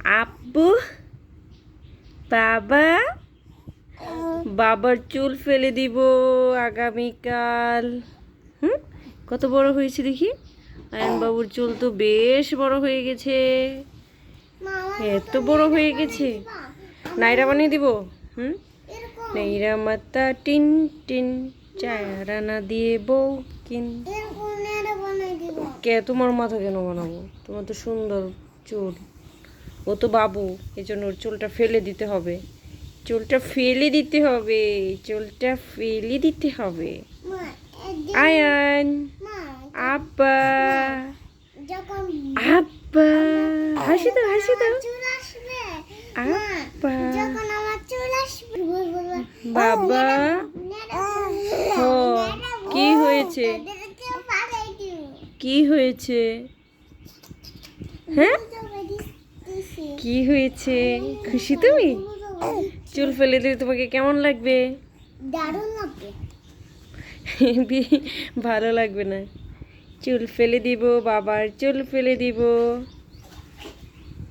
আব্বু বাবা বাবার চুল ফেলে দিব আগামীকাল। কত বড় হয়েছে দেখি। আয়ন বাবুর চুল তো বেশ বড় হয়ে গেছে, এত বড় হয়ে গেছে। নাইরা বানিয়ে দিব। নাইরা মাতা টিন টিন চারানা দিয়ে বউ কিন। কে তোমার মাথা কেন বানাবো? তোমার তো সুন্দর চুল। ও তো বাবু, এই জন্য ওর চুলটা ফেলে দিতে হবে। চুলটা ফেলে দিতে হবে, চুলটা ফেলে দিতে হবে। আয়ান আব্বা আব্বা হাসি দাও, হাসি দাও। আব্বা বাবা ও কি হয়েছে? কি হয়েছে? হ্যাঁ কি হয়েছে? খুশি তুমি? চুল ফেলে দিলে তোমাকে কেমন লাগবে? দারুণ লাগবে। ভালো লাগবে না। চুল ফেলে দিব, বাবার চুল ফেলে দিব।